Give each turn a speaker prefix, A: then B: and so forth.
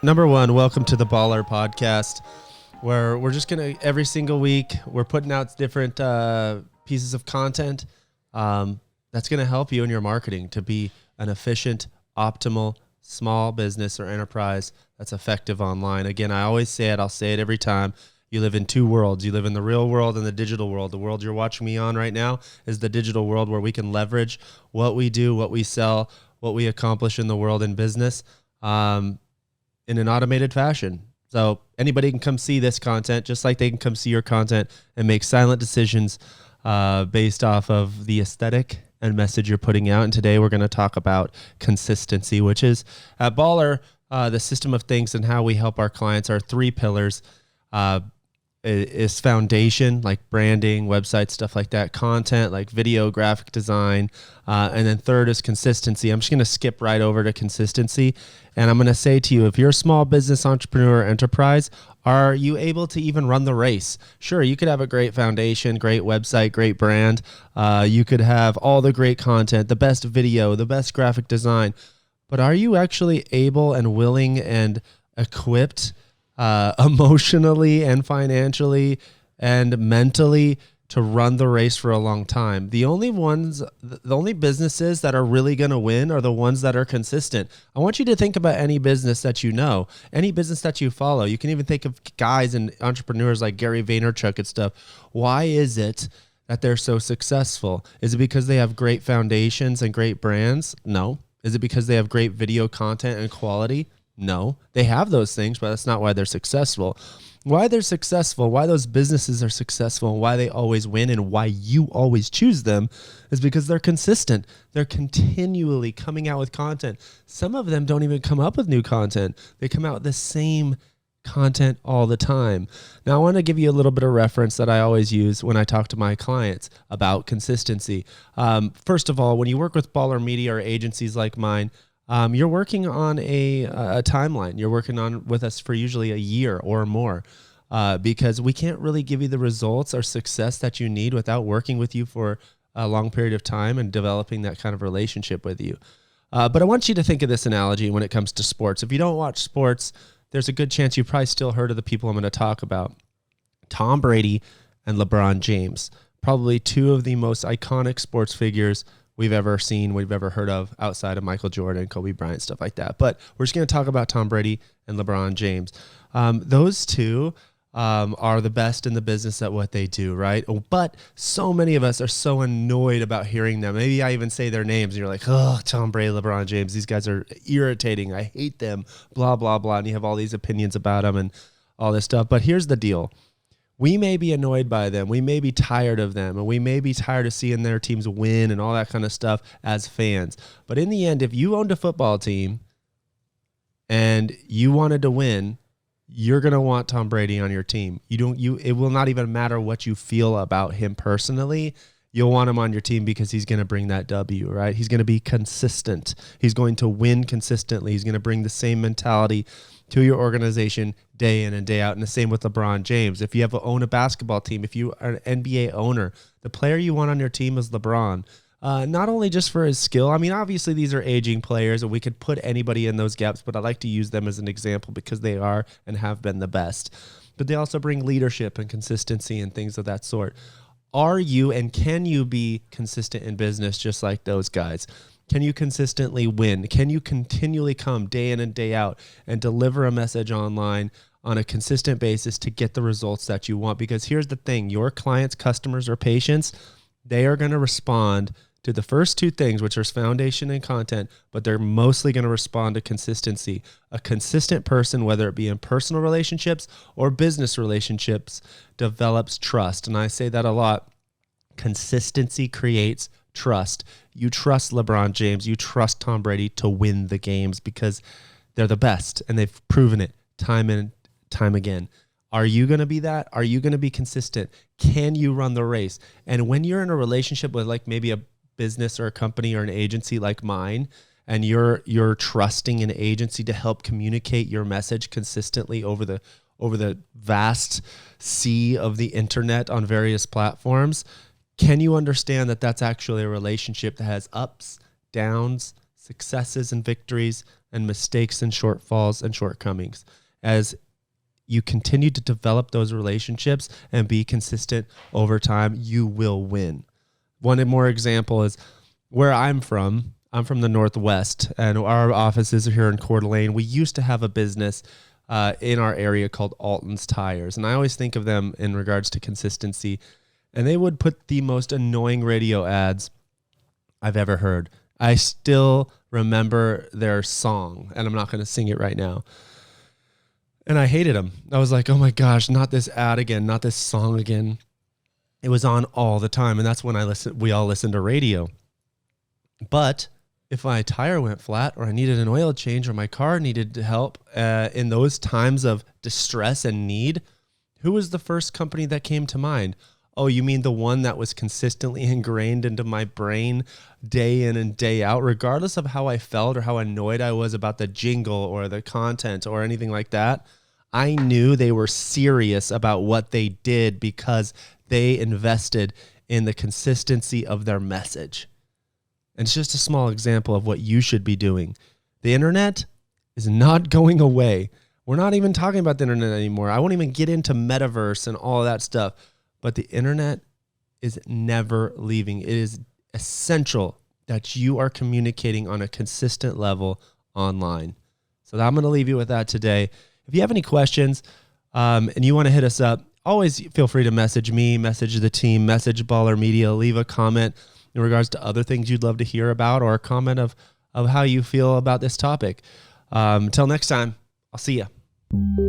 A: Number one, welcome to the Bahlr podcast, where we're just going to, every single week, we're putting out different pieces of content that's going to help you in your marketing to be an efficient, optimal, small business or enterprise that's effective online. Again, I always say it, I'll say it every time. You live in two worlds. You live in the real world and the digital world. The world you're watching me on right now is the digital world where we can leverage what we do, what we sell, what we accomplish in the world in business. In an automated fashion. So anybody can come see this content just like they can come see your content and make silent decisions based off of the aesthetic and message you're putting out. And today we're going to talk about consistency, which is at Bahlr, the system of things and how we help our clients. Our three pillars is foundation, like branding, websites, stuff like that, content, like video, graphic design, and then third is consistency. I'm just going to skip right over to consistency, and I'm going to say to you, if you're a small business entrepreneur or enterprise, are you able to even run the race? Sure, you could have a great foundation, great website, great brand. You could have all the great content, the best video, the best graphic design, but are you actually able and willing and equipped emotionally and financially and mentally to run the race for a long time? The only businesses that are really going to win are the ones that are consistent. I want you to think about any business that you know, any business that you follow. You can even think of guys and entrepreneurs like Gary Vaynerchuk and stuff. Why is it that they're so successful? Is it because they have great foundations and great brands? No. Is it because they have great video content and quality? No, they have those things, but that's not why they're successful. Why they're successful, why those businesses are successful, and why they always win, and why you always choose them is because they're consistent. They're continually coming out with content. Some of them don't even come up with new content. They come out with the same content all the time. Now, I want to give you a little bit of reference that I always use when I talk to my clients about consistency. First of all, when you work with Bahlr Media or agencies like mine, you're working on a timeline. You're working on with us for usually a year or more because we can't really give you the results or success that you need without working with you for a long period of time and developing that kind of relationship with you. But I want you to think of this analogy when it comes to sports. If you don't watch sports, there's a good chance you've probably still heard of the people I'm going to talk about. Tom Brady and LeBron James, probably two of the most iconic sports figures we've ever seen, we've ever heard of outside of Michael Jordan, Kobe Bryant, stuff like that. But we're just going to talk about Tom Brady and LeBron James. Those two are the best in the business at what they do, right? But so many of us are so annoyed about hearing them. Maybe I even say their names and you're like, oh, Tom Brady, LeBron James, these guys are irritating. I hate them, blah, blah, blah. And you have all these opinions about them and all this stuff. But here's the deal. We may be annoyed by them. We may be tired of them, and we may be tired of seeing their teams win and all that kind of stuff as fans. But in the end, if you owned a football team and you wanted to win, you're going to want Tom Brady on your team. It will not even matter what you feel about him personally. You'll want him on your team because he's going to bring that W, right? He's going to be consistent. He's going to win consistently. He's going to bring the same mentality to your organization day in and day out. And the same with LeBron James. If you own a basketball team, if you are an NBA owner, the player you want on your team is LeBron. Not only just for his skill. I mean, obviously these are aging players and we could put anybody in those gaps, but I like to use them as an example because they are and have been the best. But they also bring leadership and consistency and things of that sort. Are you and can you be consistent in business just like those guys? Can you consistently win? Can you continually come day in and day out and deliver a message online on a consistent basis to get the results that you want? Because here's the thing, your clients, customers, or patients, they are going to respond to the first two things, which are foundation and content, but they're mostly going to respond to consistency. A consistent person, whether it be in personal relationships or business relationships, develops trust. And I say that a lot. Consistency creates trust. You trust LeBron James, you trust Tom Brady to win the games because they're the best and they've proven it time and time again. Are you going to be that? Are you going to be consistent? Can you run the race? And when you're in a relationship with like maybe a business or a company or an agency like mine, and you're trusting an agency to help communicate your message consistently over the vast sea of the internet on various platforms, can you understand that that's actually a relationship that has ups, downs, successes and victories and mistakes and shortfalls and shortcomings. As you continue to develop those relationships and be consistent over time, you will win. One more example is where I'm from. I'm from the Northwest, and our offices are here in Coeur d'Alene. We used to have a business in our area called Alton's Tires, and I always think of them in regards to consistency. And they would put the most annoying radio ads I've ever heard. I still remember their song, and I'm not going to sing it right now. And I hated them. I was like, oh my gosh, not this ad again, not this song again. It was on all the time, and that's when we all listened to radio. But if my tire went flat, or I needed an oil change, or my car needed help in those times of distress and need, who was the first company that came to mind? Oh, you mean the one that was consistently ingrained into my brain day in and day out, regardless of how I felt or how annoyed I was about the jingle or the content or anything like that? I knew they were serious about what they did because they invested in the consistency of their message. And it's just a small example of what you should be doing. The internet is not going away. We're not even talking about the internet anymore. I won't even get into metaverse and all of that stuff. But the internet is never leaving. It is essential that you are communicating on a consistent level online. So I'm going to leave you with that today. If you have any questions and you want to hit us up, always feel free to message me, message the team, message Bahlr Media, leave a comment in regards to other things you'd love to hear about, or a comment of how you feel about this topic. Until next time, I'll see you.